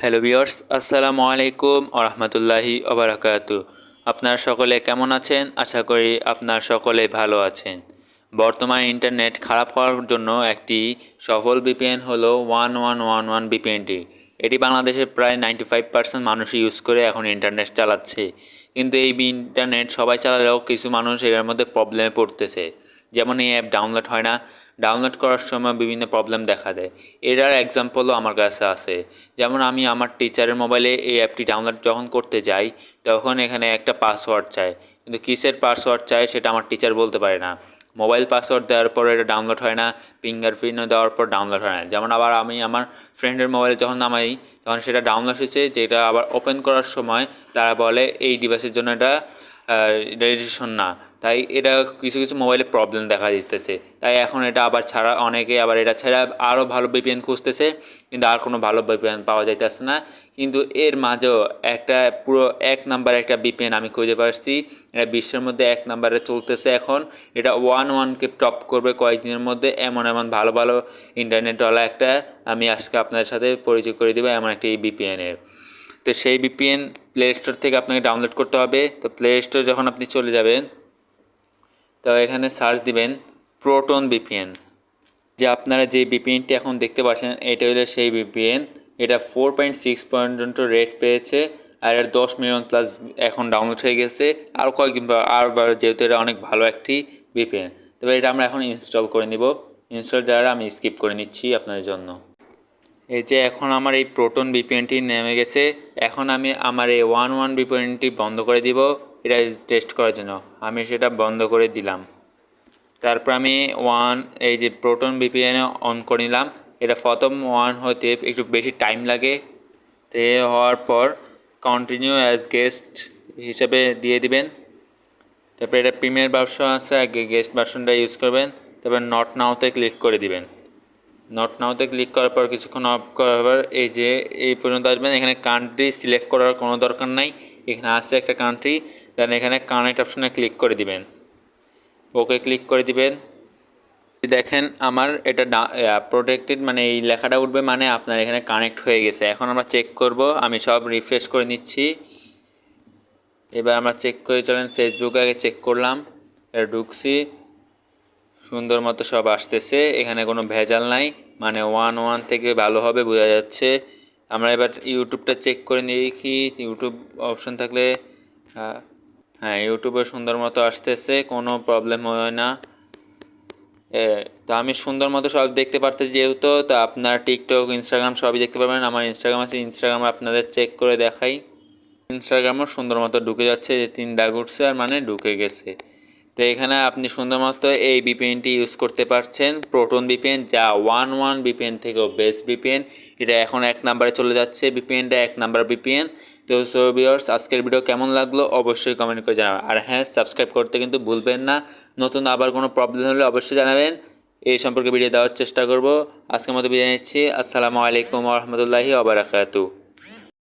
Hello viewers, আসসালামু আলাইকুম ওয়া রাহমাতুল্লাহি ওয়া বারাকাতুহু। আপনারা সকলে কেমন আছেন? আশা করি আপনারা সকলে ভালো আছেন। বর্তমান ইন্টারনেট খারাপ হওয়ার জন্য একটি সফল ভিপিএন হলো 1111 ভিপিএনটি। এটি বাংলাদেশের প্রায় 95% মানুষই ইউজ করে এখন ইন্টারনেট চালাচ্ছে। কিন্তু এই ইন্টারনেট সবাই চালালেও কিছু মানুষ এর মধ্যে প্রবলেমে পড়তেছে। যেমন এই অ্যাপ ডাউনলোড হয় না, ডাউনলোড করার সময় বিভিন্ন প্রবলেম দেখা দেয়। এটার এক্সাম্পলও আমার কাছে আছে। যেমন আমি আমার টিচারের মোবাইলে এই অ্যাপটি ডাউনলোড যখন করতে যাই, তখন এখানে একটা পাসওয়ার্ড চায়, কিন্তু কিসের পাসওয়ার্ড চায় সেটা আমার টিচার বলতে পারে না। মোবাইল পাসওয়ার্ড দেওয়ার পর এটা ডাউনলোড হয় না, ফিঙ্গারপ্রিন্টও দেওয়ার পর ডাউনলোড হয় না। যেমন আবার আমি আমার ফ্রেন্ডের মোবাইলে যখন নামাই, তখন সেটা ডাউনলোড হয়েছে, যেটা আবার ওপেন করার সময় তারা বলে এই ডিভাইসের জন্য এটা রেজিস্ট্রেশন না। তাই এটা কিছু কিছু মোবাইলে প্রবলেম দেখা দিতেছে। তাই এখন এটা আবার ছাড়া, অনেকে আবার এটা ছাড়া আরও ভালো ভিপিএন খুঁজতেছে, কিন্তু আর কোনো ভালো ভিপিএন পাওয়া যাইতেছে না। কিন্তু এর মাঝেও একটা পুরো এক নাম্বার একটা ভিপিএন আমি খুঁজে পাচ্ছি। এটা বিশ্বের মধ্যে এক নাম্বারে চলতেছে এখন। এটা 11কে টপ করবে কয়েকদিনের মধ্যে। এমন এমন ভালো ভালো ইন্টারনেটওয়ালা একটা আমি আজকে আপনাদের সাথে পরিচয় করে দেবো, এমন একটি ভিপিএনের। তো সেই ভিপিএন প্লে স্টোর থেকে আপনাকে ডাউনলোড করতে হবে। তো প্লে স্টোর যখন আপনি চলে যাবেন, তো এখানে সার্চ দিবেন প্রোটন ভিপিএন। যে আপনারা যে ভিপিএনটি এখন দেখতে পাচ্ছেন, এটা হলো সেই ভিপিএন। এটা 4.6 পর্যন্ত রেট পেয়েছে, আর এর 10 মিলিয়ন প্লাস এখন ডাউনলোড হয়ে গেছে। আর কয়েকদিন পর যেহেতু এটা অনেক ভালো একটি ভিপিএন, তবে এটা আমরা এখন ইনস্টল করে নিব। ইনস্টল যারা আমি স্কিপ করে নিচ্ছি আপনাদের জন্য। এই যে এখন আমার এই প্রোটন ভিপিএনটি নেমে গেছে। এখন আমি আমার এই 11 ভিপিএনটি বন্ধ করে দিব, এটা টেস্ট করার জন্য। আমি সেটা বন্ধ করে দিলাম। তারপর আমি এই যে প্রোটন ভিপিএনে অন করে নিলাম। এটা প্রথম হতে একটু বেশি টাইম লাগে। তো হওয়ার পর কন্টিনিউ অ্যাজ গেস্ট হিসেবে দিয়ে দিবেন। তারপরে এটা প্রিমিয়ার ভার্সন আছে, আগে গেস্ট ভার্সনটা ইউজ করবেন। তারপর নট নাওতে ক্লিক করে দিবেন। নট নাওতে ক্লিক করার পর কিছুক্ষণ অফ করার পর এই যে এই পর্যন্ত আসবেন। এখানে কান্ট্রি সিলেক্ট করার কোনো দরকার নাই, এখানে আছে একটা কান্ট্রি। দেন এখানে কানেক্ট অপশনে ক্লিক করে দিবেন, ওকে ক্লিক করে দিবেন। দেখেন আমার এটা প্রোটেক্টেড, মানে এই লেখাটা উঠবে, মানে আপনার এখানে কানেক্ট হয়ে গেছে। এখন আমরা চেক করব, আমি সব রিফ্রেশ করে নিচ্ছি। এবার আমরা চেক করে চলেন, ফেসবুকে আগে চেক করলাম, এটা ঢুকছি, সুন্দর মতো সব আসতেছে, এখানে কোনো ভেজাল নাই, মানে 11 থেকে ভালো হবে বোঝা যাচ্ছে। আমরা এবার ইউটিউবটা চেক করে নিই, কি ইউটিউব অপশন থাকলে, হ্যাঁ ইউটিউবে সুন্দর মতো আসতেছে, কোনো প্রবলেম হয় না। তো আমি সুন্দর মতো সব দেখতে পারতেছি যেহেতু, তো আপনার টিকটক, ইনস্টাগ্রাম সবই দেখতে পারবেন। আমার ইনস্টাগ্রাম আছে, ইনস্টাগ্রাম আপনাদের চেক করে দেখাই। ইনস্টাগ্রামও সুন্দর মতো ঢুকে যাচ্ছে, যে 3 দাগ উঠছে, আর মানে ঢুকে গেছে। তো এখানে আপনি সুন্দর মতো এই ভিপিএনটি ইউজ করতে পারছেন, প্রোটন ভিপিএন, যা 11 ভিপিএন থেকেও বেস্ট ভিপিএন। এটা এখন 1 নাম্বারে চলে যাচ্ছে, ভিপিএনটা 1 নাম্বার ভিপিএন। তো সো ভিউয়ার্স, আজকের ভিডিও কেমন লাগলো অবশ্যই কমেন্ট করে জানাবেন। আর হ্যাঁ, সাবস্ক্রাইব করতে কিন্তু ভুলবেন না। নতুন আবার কোনো প্রবলেম হলে অবশ্যই জানাবেন, এই সম্পর্কে ভিডিও দেওয়ার চেষ্টা করব। আজকের মতো বিদায় নিচ্ছি। আসসালামু আলাইকুম ওয়া রাহমাতুল্লাহি ওয়া বারাকাতুহু।